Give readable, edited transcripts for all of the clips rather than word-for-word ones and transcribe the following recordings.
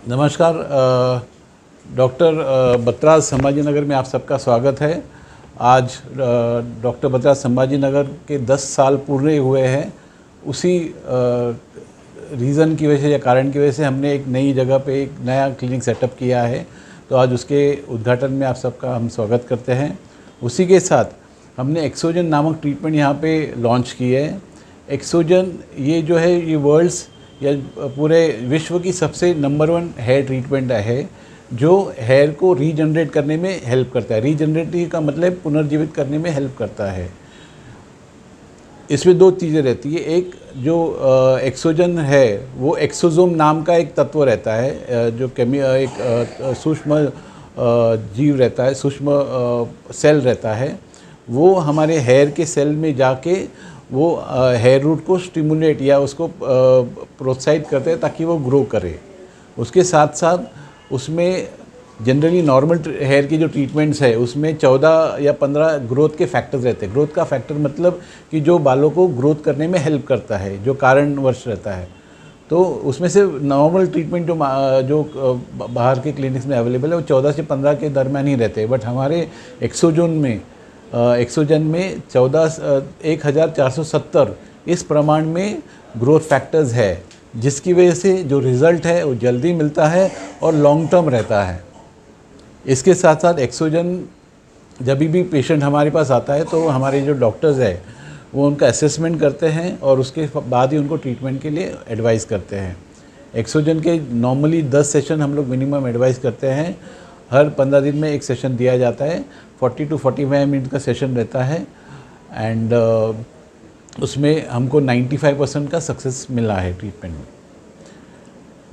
नमस्कार। डॉक्टर बत्राज संभाजी नगर में आप सबका स्वागत है। आज डॉक्टर बत्राज संभाजी नगर के 10 साल पूरे हुए हैं। उसी रीज़न की वजह से या कारण की वजह से हमने एक नई जगह पे एक नया क्लिनिक सेटअप किया है। तो आज उसके उद्घाटन में आप सबका हम स्वागत करते हैं। उसी के साथ हमने एक्सोजन नामक ट्रीटमेंट यहाँ पे लॉन्च की है। एक्सोजन ये जो है ये वर्ल्ड्स या पूरे विश्व की सबसे नंबर 1 हेयर ट्रीटमेंट है जो हेयर को रीजनरेट करने में हेल्प करता है। रीजनरेटिव का मतलब पुनर्जीवित करने में हेल्प करता है। इसमें 2 चीज़ें रहती है। एक जो एक्सोजन है वो एक्सोसोम नाम का एक तत्व रहता है जो एक सूक्ष्म जीव रहता है, सूक्ष्म सेल रहता है। वो हमारे हेयर के सेल में जाके वो हेयर रूट को स्टिमुलेट या उसको प्रोत्साहित करते हैं ताकि वो ग्रो करे। उसके साथ साथ उसमें जनरली नॉर्मल हेयर की जो ट्रीटमेंट्स है उसमें 14 या 15 ग्रोथ के फैक्टर्स रहते हैं। ग्रोथ का फैक्टर मतलब कि जो बालों को ग्रोथ करने में हेल्प करता है, जो कारणवश रहता है। तो उसमें से नॉर्मल ट्रीटमेंट जो बाहर के क्लिनिक्स में अवेलेबल है वो 14 से 15 के दरमियान ही रहते हैं। बट हमारे एक्सोजन में 1470 इस प्रमाण में ग्रोथ फैक्टर्स है, जिसकी वजह से जो रिज़ल्ट है वो जल्दी मिलता है और लॉन्ग टर्म रहता है। इसके साथ साथ एक्सोजन जब भी पेशेंट हमारे पास आता है तो हमारे जो डॉक्टर्स है वो उनका असेसमेंट करते हैं और उसके बाद ही उनको ट्रीटमेंट के लिए एडवाइस करते हैं। एक्सोजन के नॉर्मली 10 सेशन हम लोग मिनिमम एडवाइस करते हैं। हर 15 दिन में एक सेशन दिया जाता है। 40 to 45 मिनट का सेशन रहता है एंड उसमें हमको 95% का सक्सेस मिला है ट्रीटमेंट में।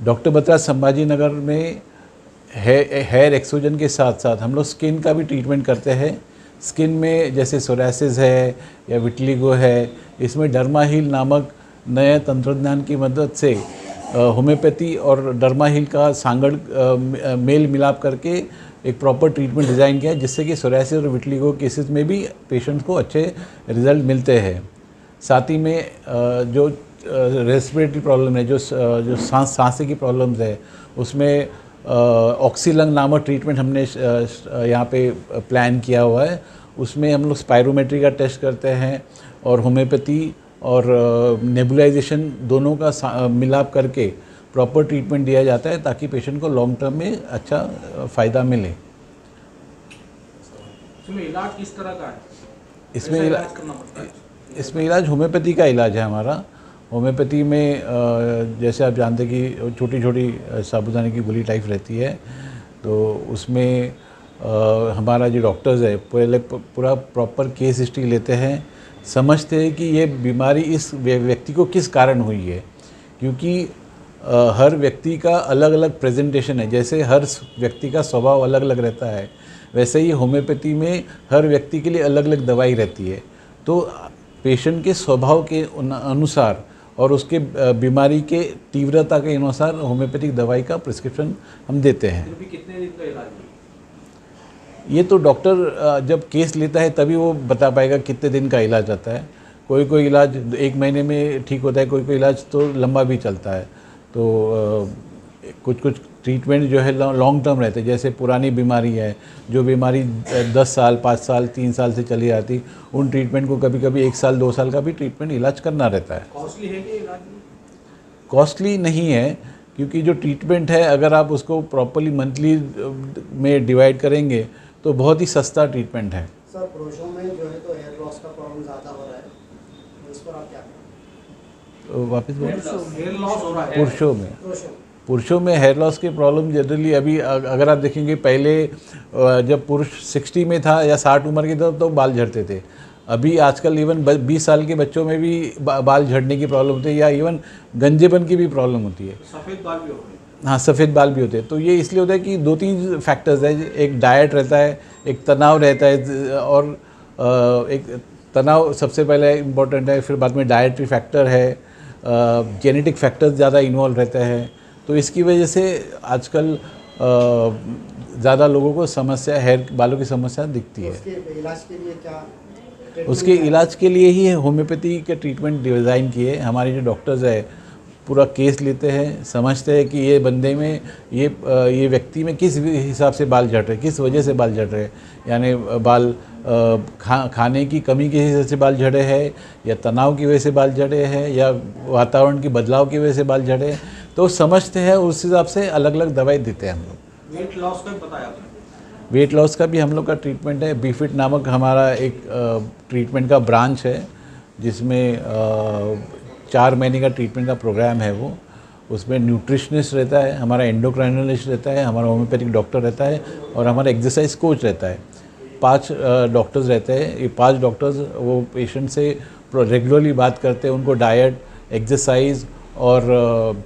डॉक्टर बत्राज संभाजी नगर में हेयर एक्सोजन के साथ साथ हम लोग स्किन का भी ट्रीटमेंट करते हैं। स्किन में जैसे सोरासिस है या विटिलिगो है, इसमें डर्माहील नामक नए तंत्रज्ञान की मदद से होम्योपैथी और डर्माहील का सांगड़ मेल मिलाप करके एक प्रॉपर ट्रीटमेंट डिज़ाइन किया है, जिससे कि सोरासिस और विटिलिगो केसेस में भी पेशेंट्स को अच्छे रिजल्ट मिलते हैं। साथ ही में जो रेस्पिरेटरी प्रॉब्लम है, जो सांसे की प्रॉब्लम्स है, उसमें ऑक्सीलंग नामक ट्रीटमेंट हमने यहाँ पे प्लान किया हुआ है। उसमें हम लोग स्पायरोमेट्री का टेस्ट करते हैं और होम्योपैथी और नेबुलाइजेशन दोनों का मिलाप करके प्रॉपर ट्रीटमेंट दिया जाता है ताकि पेशेंट को लॉन्ग टर्म में अच्छा फ़ायदा मिले। इसमें इलाज किस तरह का है? इसमें इलाज होम्योपैथी का इलाज है हमारा। होम्योपैथी में जैसे आप जानते हैं कि छोटी छोटी साबुदाने की गोली टाइप रहती है, तो उसमें हमारा जो डॉक्टर्स है पहले पूरा प्रॉपर केस हिस्ट्री लेते हैं, समझते हैं कि ये बीमारी इस व्यक्ति को किस कारण हुई है। क्योंकि हर व्यक्ति का अलग अलग प्रेजेंटेशन है। जैसे हर व्यक्ति का स्वभाव अलग अलग रहता है, वैसे ही होम्योपैथी में हर व्यक्ति के लिए अलग अलग दवाई रहती है। तो पेशेंट के स्वभाव के अनुसार और उसके बीमारी के तीव्रता के अनुसार होम्योपैथिक दवाई का प्रिस्क्रिप्शन हम देते हैं। फिर भी कितने दिन का इलाज है? ये तो डॉक्टर जब केस लेता है तभी वो बता पाएगा कितने दिन का इलाज आता है। कोई कोई इलाज 1 महीने में ठीक होता है, कोई कोई इलाज तो लंबा भी चलता है। तो कुछ कुछ ट्रीटमेंट जो है लॉन्ग टर्म रहते हैं। जैसे पुरानी बीमारी है, जो बीमारी 10 साल 5 साल 3 साल से चली आती, उन ट्रीटमेंट को कभी कभी 1 साल 2 साल का भी ट्रीटमेंट इलाज करना रहता है। कॉस्टली है कि इलाज? कॉस्टली नहीं है, क्योंकि जो ट्रीटमेंट है अगर आप उसको प्रॉपरली मंथली में डिवाइड करेंगे तो बहुत ही सस्ता ट्रीटमेंट है। सर, पुरुषों में जो है तो हेयर लॉस का प्रॉब्लम ज़्यादा हो रहा है, तो इस पर आप क्या करें? तो वापस हेयर लॉस हो रहा है पुरुषों में हेयर लॉस की प्रॉब्लम जनरली अभी अगर आप देखेंगे, पहले जब पुरुष 60 में था या 60 उम्र के था तो बाल झड़ते थे। अभी आजकल इवन 20 साल के बच्चों में भी बाल झड़ने की प्रॉब्लम होती है या इवन गंजेपन की भी प्रॉब्लम होती है। सफ़ेद बाल भी हो रहे हैं। हाँ, सफ़ेद बाल भी होते हैं। तो ये इसलिए होता है कि 2-3 फैक्टर्स है। एक डाइट रहता है, एक तनाव रहता है, और एक तनाव सबसे पहले इम्पोर्टेंट है, फिर बाद में डाइटरी फैक्टर है, जेनेटिक फैक्टर्स ज़्यादा इन्वॉल्व रहते हैं। तो इसकी वजह से आजकल ज़्यादा लोगों को समस्या, हेयर बालों की समस्या दिखती है। उसके इलाज के लिए क्या? उसके इलाज के लिए ही होम्योपैथी के ट्रीटमेंट डिज़ाइन किए हमारे जो डॉक्टर्स है पूरा केस लेते हैं, समझते हैं कि ये बंदे में ये व्यक्ति में किस हिसाब से बाल झड़ रहे, किस वजह से बाल झड़ रहे, यानी बाल खाने की कमी की वजह से बाल झड़े हैं, या तनाव की वजह से बाल झड़े हैं, या वातावरण की बदलाव की वजह से बाल झड़े, तो समझते हैं, उस हिसाब से अलग अलग दवाई देते हैं हम लोग। वेट लॉस का भी बताया आपने। वेट लॉस का भी हम लोग का ट्रीटमेंट है। बीफिट नामक हमारा एक ट्रीटमेंट का ब्रांच है, जिसमें 4 महीने का ट्रीटमेंट का प्रोग्राम है वो। उसमें न्यूट्रिशनिस्ट रहता है, हमारा एंडोक्राइनोलॉजिस्ट रहता है, हमारा होम्योपैथिक डॉक्टर रहता है, और हमारा एक्सरसाइज कोच रहता है। 5 डॉक्टर्स रहते हैं। ये 5 डॉक्टर्स वो पेशेंट से रेगुलरली बात करते हैं, उनको डाइट, एक्सरसाइज और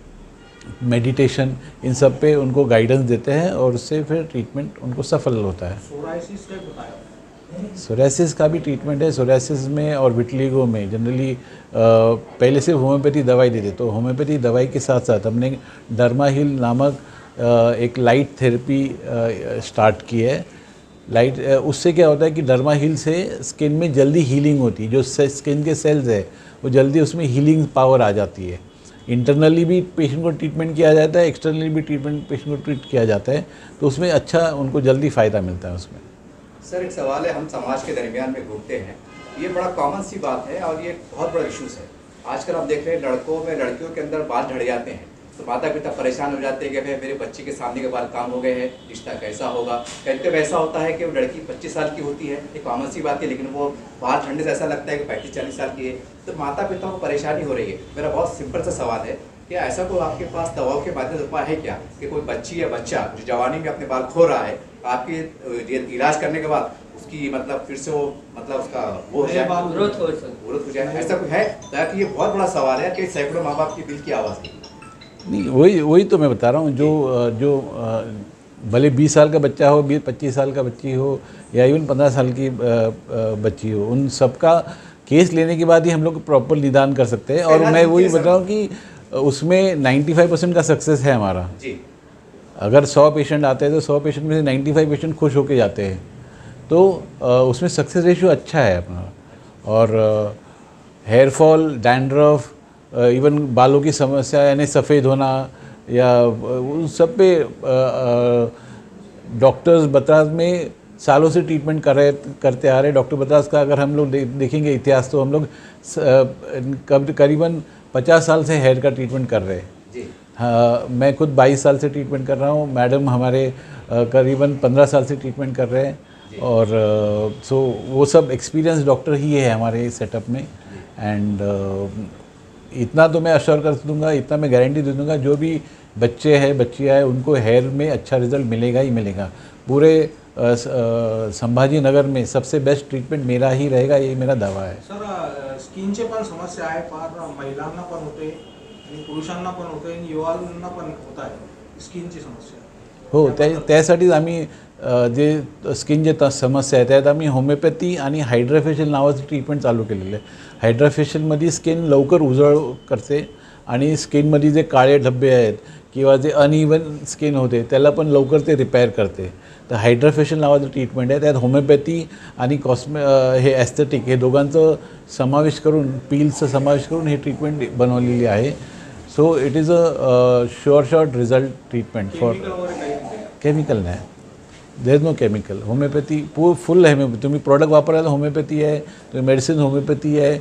मेडिटेशन, इन सब पे उनको गाइडेंस देते हैं, और उससे फिर ट्रीटमेंट उनको सफल होता है। सोराइसिस का बताया। सोराइसिस का भी ट्रीटमेंट है। सोराइसिस में और विटलिगो में जनरली पहले से होम्योपैथी दवाई देते, तो होम्योपैथी दवाई के साथ साथ हमने डर्माहील नामक एक लाइट थेरेपी स्टार्ट की है। लाइट उससे क्या होता है कि डर्माहील से स्किन में जल्दी हीलिंग होती है, जो स्किन के सेल्स है वो जल्दी उसमें हीलिंग पावर आ जाती है। इंटरनली भी पेशेंट को ट्रीटमेंट किया जाता है, एक्सटर्नली भी पेशेंट को ट्रीट किया जाता है, तो उसमें अच्छा उनको जल्दी फ़ायदा मिलता है उसमें। सर एक सवाल है, हम समाज के दरमियान में घूमते हैं, ये बड़ा कॉमन सी बात है और ये बहुत बड़ा इश्यूज़ है। आजकल आप देख रहे हैं लड़कों में, लड़कियों के अंदर बाल झड़ जाते हैं, तो माता पिता परेशान हो जाते हैं कि भाई मेरे बच्चे के सामने के बाल काम हो गए हैं, रिश्ता कैसा होगा। कभी कभी ऐसा होता है कि वो लड़की 25 साल की होती है, एक कॉमन सी बात है, लेकिन वो बाल झड़ने से ऐसा लगता है कि 35-40 साल की है, तो माता पिता को परेशानी हो रही है। मेरा बहुत सिंपल सा सवाल है, क्या ऐसा कोई आपके पास दवाओं के माध्यम से उपाय है क्या कि कोई बच्ची या बच्चा जो जवानी में अपने बाल खो रहा है, आपके इलाज करने के बाद उसकी मतलब फिर से वो मतलब उसका वो हो जाए, ग्रोथ हो जाए, ऐसा कुछ है? ताकि ये बहुत बड़ा सवाल है कि सैकड़ों माँ बाप की दिल की आवाज़ है। नहीं, वही तो मैं बता रहा हूँ, जो भले 20 साल का बच्चा हो, 25 साल का बच्ची हो, या इवन 15 साल की बच्ची हो, उन सबका केस लेने के बाद ही हम लोग प्रॉपर निदान कर सकते हैं। और मैं वही बता रहा हूँ कि उसमें 95% का सक्सेस है हमारा जी। अगर 100 पेशेंट आते हैं तो 100 पेशेंट में से 95 पेशेंट खुश होके जाते हैं, तो उसमें सक्सेस रेशियो अच्छा है अपना। और हेयर फॉल, डैंड्रफ, इवन बालों की समस्या यानी सफ़ेद होना, या उन सब पे डॉक्टर्स बतराज में सालों से ट्रीटमेंट करते आ रहे हैं। डॉक्टर बतराज का अगर हम लोग देखेंगे इतिहास, तो हम लोग करीबन 50 साल से हेयर का ट्रीटमेंट कर रहे हैं जी। हाँ, मैं खुद 22 साल से ट्रीटमेंट कर रहा हूँ, मैडम हमारे करीबन 15 साल से ट्रीटमेंट कर रहे हैं। और सो वो सब एक्सपीरियंस डॉक्टर ही है हमारे सेटअप में। एंड इतना तो मैं अश्योर कर दूंगा, इतना मैं गारंटी दे दूंगा, जो भी बच्चे हैं, बच्चियाँ हैं, उनको हेयर में अच्छा रिजल्ट मिलेगा ही मिलेगा। पूरे संभाजी नगर में सबसे बेस्ट ट्रीटमेंट मेरा ही रहेगा, ये मेरा दावा है। सर स्किनचे पण समस्या आहे, फार महिलांना पण होते आणि पुरुषांना पण होते आणि युवांना पण होत आहे स्किनची समस्या। हो, त्यासाठीच आम्ही जे स्किन जे समस्या आहे त्यात आम्ही होमिओपॅथी आणि हायड्राफेशियल नावाचं ट्रीटमेंट चालू केलेलं आहे। हायड्राफेशियलमध्ये स्किन लवकर उजळ करते, आणि स्किनमध्ये जे काळे धब्बे आहेत किंवा जे अनइवन स्किन होते त्याला पण लवकर ते रिपेअर करते। तर हायड्राफेशियल नावाचं ट्रीटमेंट आहे, त्यात होमिओपॅथी आणि हे ॲस्थेटिक हे दोघांचं समावेश करून, पील्सचा समावेश करून हे ट्रीटमेंट बनवलेली आहे। So it is a short result treatment for chemical नाही, there is no chemical. Homoeopathy full आहे, तुम्ही प्रोडक्ट वापरायला होमिओपॅथी आहे, तुम्ही मेडिसिन होमिओपॅथी आहे,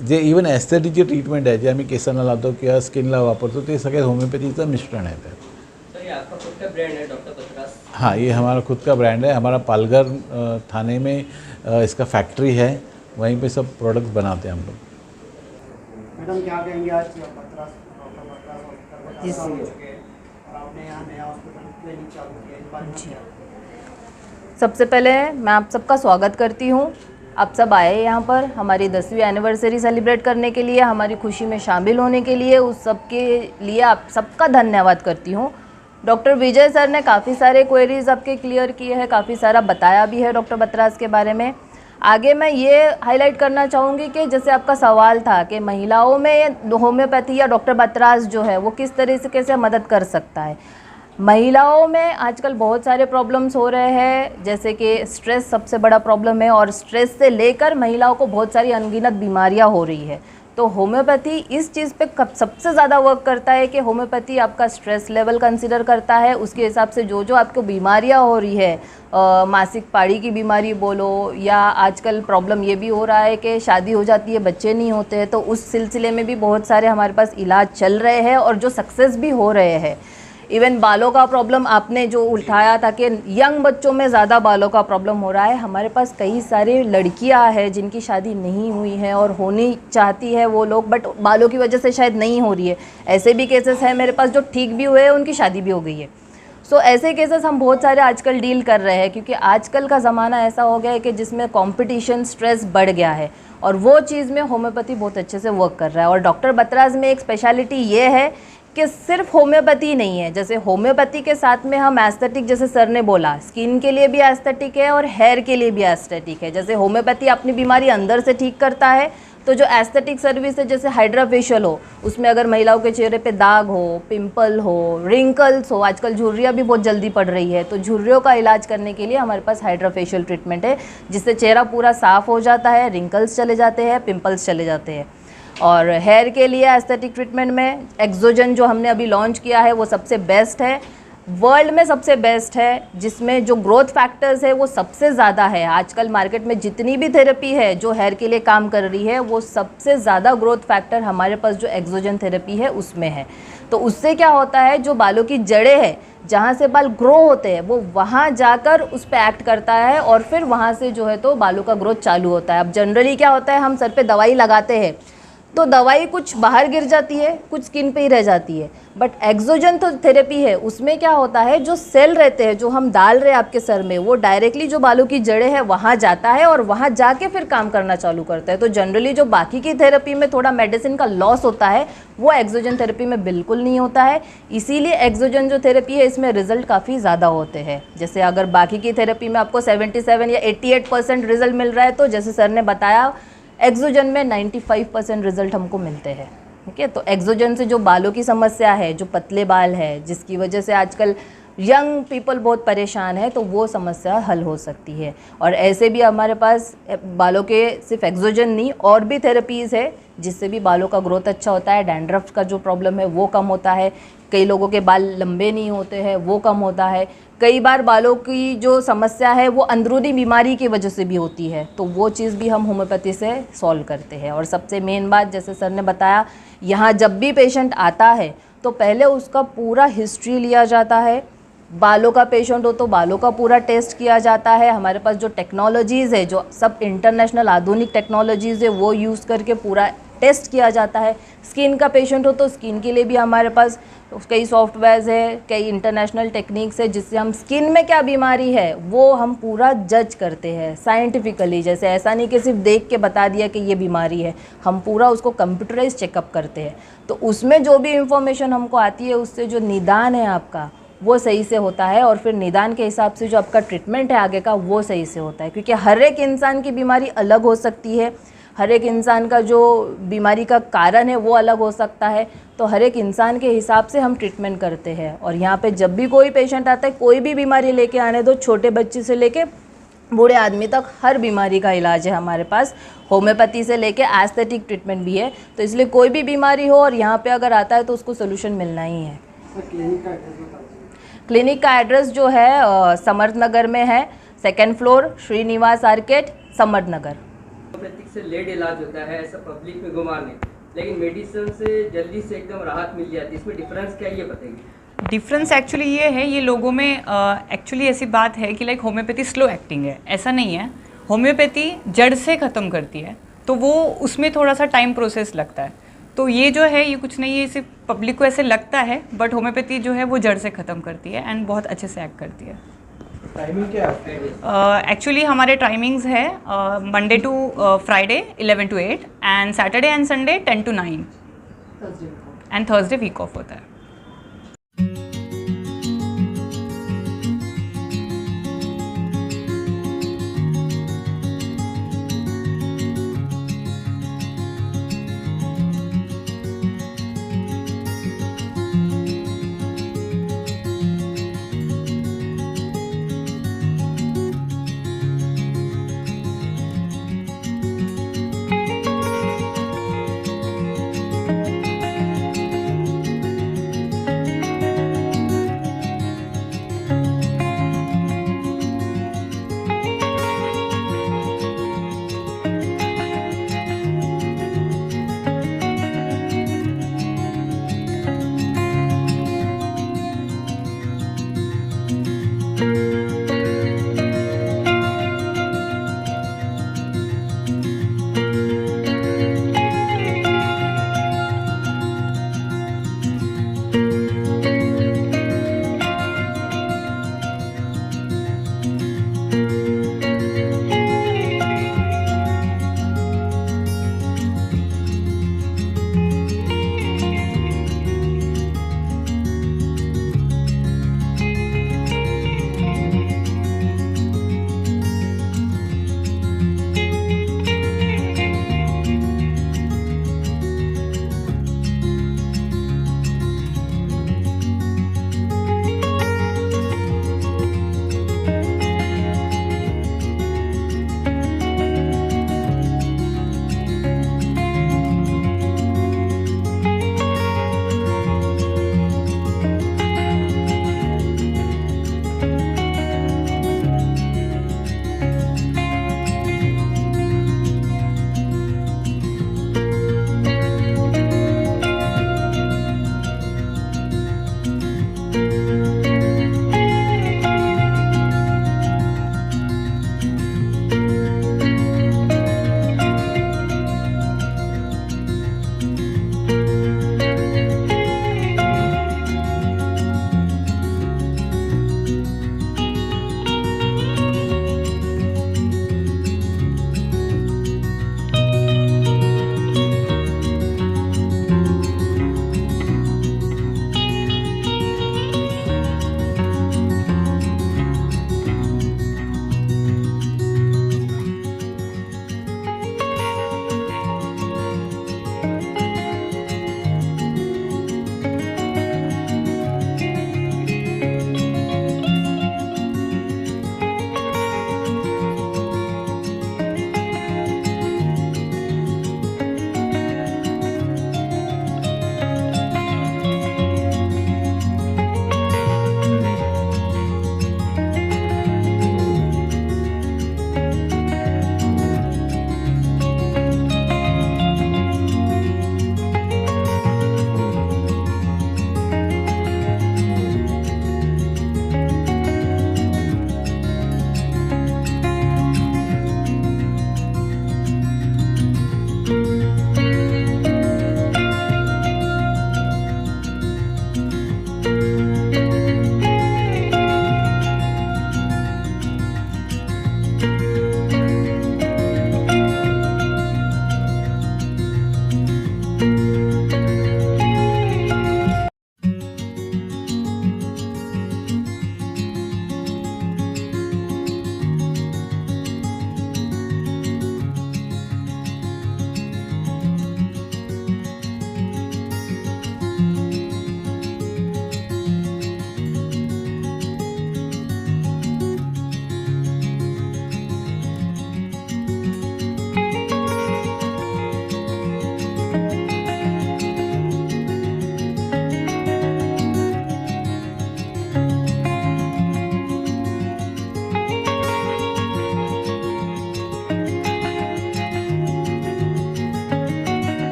जे इवन ॲस्थेटिकचे ट्रीटमेंट आहे जे आम्ही केसांना लावतो किंवा स्किनला वापरतो, ते सगळ्यात होमिओपॅथीचं मिश्रण आहे त्यात। सर ये आपका खुद का ब्रांड है डॉक्टर बतराज? हाँ, ये हमारा खुद का ब्रांड है। हमारा पालघर थाने में इसका फैक्ट्री है, वहीं पे सब प्रोडक्ट्स बनाते हैं हम लोग। मैडम क्या कहेंगे, आज बतराज डॉक्टर बतराज हॉस्पिटल में हो चुके हैं और आपने यहाँ नया हॉस्पिटल क्लिनिक चालू किया, इस बारे में क्या? सबसे पहले मैं आप सबका स्वागत करती हूँ। आप सब आए यहाँ पर हमारी 10वीं एनिवर्सरी सेलिब्रेट करने के लिए, हमारी खुशी में शामिल होने के लिए, उस सब के लिए आप सबका धन्यवाद करती हूँ। डॉक्टर विजय सर ने काफ़ी सारे क्वेरीज आपके क्लियर किए हैं, काफ़ी सारा बताया भी है डॉक्टर बतराज के बारे में। आगे मैं ये हाईलाइट करना चाहूँगी कि जैसे आपका सवाल था कि महिलाओं में होम्योपैथी या डॉक्टर बतराज जो है वो किस तरीके से मदद कर सकता है। महिलाओं में आजकल बहुत सारे प्रॉब्लम्स हो रहे हैं, जैसे कि स्ट्रेस सबसे बड़ा प्रॉब्लम है, और स्ट्रेस से लेकर महिलाओं को बहुत सारी अनगिनत बीमारियां हो रही है। तो होम्योपैथी इस चीज़ पे सबसे ज़्यादा वर्क करता है कि होम्योपैथी आपका स्ट्रेस लेवल कंसिडर करता है, उसके हिसाब से जो जो आपको बीमारियाँ हो रही है, मासिक पाड़ी की बीमारी बोलो, या आजकल प्रॉब्लम ये भी हो रहा है कि शादी हो जाती है बच्चे नहीं होते हैं, तो उस सिलसिले में भी बहुत सारे हमारे पास इलाज चल रहे हैं और जो सक्सेस भी हो रहे हैं। इवन बालों का प्रॉब्लम आपने जो उठाया था कि यंग बच्चों में ज़्यादा बालों का प्रॉब्लम हो रहा है, हमारे पास कई सारे लड़कियां हैं जिनकी शादी नहीं हुई है और होनी चाहती है वो लोग, बट बालों की वजह से शायद नहीं हो रही है। ऐसे भी केसेस हैं मेरे पास जो ठीक भी हुए हैं, उनकी शादी भी हो गई है। सो ऐसे केसेस हम बहुत सारे आजकल डील कर रहे हैं, क्योंकि आजकल का ज़माना ऐसा हो गया है कि जिसमें कंपटीशन, स्ट्रेस बढ़ गया है, और वो चीज़ में होम्योपैथी बहुत अच्छे से वर्क कर रहा है। और डॉक्टर बतराज में एक स्पेशलिटी ये है कि सिर्फ होम्योपैथी नहीं है, जैसे होम्योपैथी के साथ में हम एस्थेटिक, जैसे सर ने बोला, स्किन के लिए भी एस्थेटिक है और हेयर के लिए भी एस्थेटिक है। जैसे होम्योपैथी अपनी बीमारी अंदर से ठीक करता है, तो जो एस्थेटिक सर्विस है, जैसे हाइड्रा फेशियल हो, उसमें अगर महिलाओं के चेहरे पे दाग हो, पिंपल हो, रिंकल्स हो, आजकल झुर्रियाँ भी बहुत जल्दी पड़ रही है, तो झुर्रियों का इलाज करने के लिए हमारे पास हाइड्रा फेशियल ट्रीटमेंट है, जिससे चेहरा पूरा साफ़ हो जाता है, रिंकल्स चले जाते हैं, पिंपल्स चले जाते हैं। और हेयर के लिए एस्थेटिक ट्रीटमेंट में एक्सोजन जो हमने अभी लॉन्च किया है वो सबसे बेस्ट है, वर्ल्ड में सबसे बेस्ट है, जिसमें जो ग्रोथ फैक्टर्स है वो सबसे ज़्यादा है। आजकल मार्केट में जितनी भी थेरेपी है जो हेयर के लिए काम कर रही है, वो सबसे ज़्यादा ग्रोथ फैक्टर हमारे पास जो एक्सोजन थेरेपी है उसमें है। तो उससे क्या होता है, जो बालों की जड़ें हैं, जहाँ से बाल ग्रो होते हैं, वो वहाँ जाकर उस पर एक्ट करता है और फिर वहाँ से जो है तो बालों का ग्रोथ चालू होता है। अब जनरली क्या होता है, हम सर पे दवाई लगाते हैं तो दवाई कुछ बाहर गिर जाती है, कुछ स्किन पे ही रह जाती है, बट एक्सोजन तो थेरेपी है, उसमें क्या होता है, जो सेल रहते हैं जो हम डाल रहे हैं आपके सर में, वो डायरेक्टली जो बालों की जड़ें हैं वहाँ जाता है और वहाँ जाके फिर काम करना चालू करता है। तो जनरली जो बाकी की थेरेपी में थोड़ा मेडिसिन का लॉस होता है, वो एक्सोजन थेरेपी में बिल्कुल नहीं होता है। इसीलिए एक्सोजन जो थेरेपी है, इसमें रिजल्ट काफ़ी ज़्यादा होते हैं। जैसे अगर बाकी की थेरेपी में आपको 77 या 88% रिजल्ट मिल रहा है, तो जैसे सर ने बताया, एक्सोजन में 95% रिजल्ट हमको मिलते हैं। ठीक है, तो एक्सोजन से जो बालों की समस्या है, जो पतले बाल है, जिसकी वजह से आजकल यंग पीपल बहुत परेशान है, तो वो समस्या हल हो सकती है। और ऐसे भी हमारे पास बालों के सिर्फ एक्सोजन नहीं, और भी थेरेपीज़ है जिससे भी बालों का ग्रोथ अच्छा होता है। डैंड्रफ का जो प्रॉब्लम है वो कम होता है, कई लोगों के बाल लंबे नहीं होते हैं, वो कम होता है। कई बार बालों की जो समस्या है वो अंदरूनी बीमारी की वजह से भी होती है, तो वो चीज़ भी हम होम्योपैथी से सॉल्व करते हैं। और सबसे मेन बात, जैसे सर ने बताया, यहाँ जब भी पेशेंट आता है तो पहले उसका पूरा हिस्ट्री लिया जाता है। बालों का पेशेंट हो तो बालों का पूरा टेस्ट किया जाता है। हमारे पास जो टेक्नोलॉजीज़ है, जो सब इंटरनेशनल आधुनिक टेक्नोलॉजीज़ है, वो यूज़ करके पूरा टेस्ट किया जाता है। स्किन का पेशेंट हो तो स्किन के लिए भी हमारे पास कई सॉफ्टवेयर्स है, कई इंटरनेशनल टेक्निक्स है, जिससे हम स्किन में क्या बीमारी है वो हम पूरा जज करते हैं साइंटिफिकली। जैसे ऐसा नहीं कि सिर्फ देख के बता दिया कि ये बीमारी है, हम पूरा उसको कंप्यूटराइज चेकअप करते हैं। तो उसमें जो भी इंफॉर्मेशन हमको आती है, उससे जो निदान है आपका वो सही से होता है, और फिर निदान के हिसाब से जो आपका ट्रीटमेंट है आगे का, वो सही से होता है। क्योंकि हर एक इंसान की बीमारी अलग हो सकती है, हर एक इंसान का जो बीमारी का कारण है वो अलग हो सकता है, तो हर एक इंसान के हिसाब से हम ट्रीटमेंट करते हैं। और यहाँ पे जब भी कोई पेशेंट आता है, कोई भी बीमारी लेके आने दो, छोटे बच्चे से लेके बूढ़े आदमी तक, हर बीमारी का इलाज है हमारे पास। होम्योपैथी से लेके एस्थेटिक ट्रीटमेंट भी है, तो इसलिए कोई भी बीमारी हो और यहाँ पे अगर आता है तो उसको सोल्यूशन मिलना ही है। क्लिनिक का एड्रेस जो है समर्थ नगर में है, 2nd floor, Srinivas arcade, Samarth Nagar. Homeopathic से लेट इलाज होता है ऐसा पब्लिक में गुमान है, लेकिन मेडिसिन से जल्दी से एकदम राहत मिल जाती है, इसमें डिफरेंस क्या है ये बताइए। डिफरेंस एक्चुअली ये है, ये लोगों में एक्चुअली ऐसी बात है कि लाइक होम्योपैथी स्लो एक्टिंग है, ऐसा नहीं है। होम्योपैथी जड़ से ख़त्म करती है, तो वो उसमें थोड़ा सा टाइम प्रोसेस लगता है। तो ये जो है ये कुछ नहीं है, सिर्फ पब्लिक को ऐसे लगता है, बट होम्योपैथी जो है वो जड़ से ख़त्म करती है एंड बहुत अच्छे से एक्ट करती है। टाइमिंग क्या है? एक्चुअली हमारे टाइमिंग्स है Monday to Friday 11 to 8 and Saturday and Sunday 10 to 9 and Thursday week off होता है।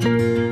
है।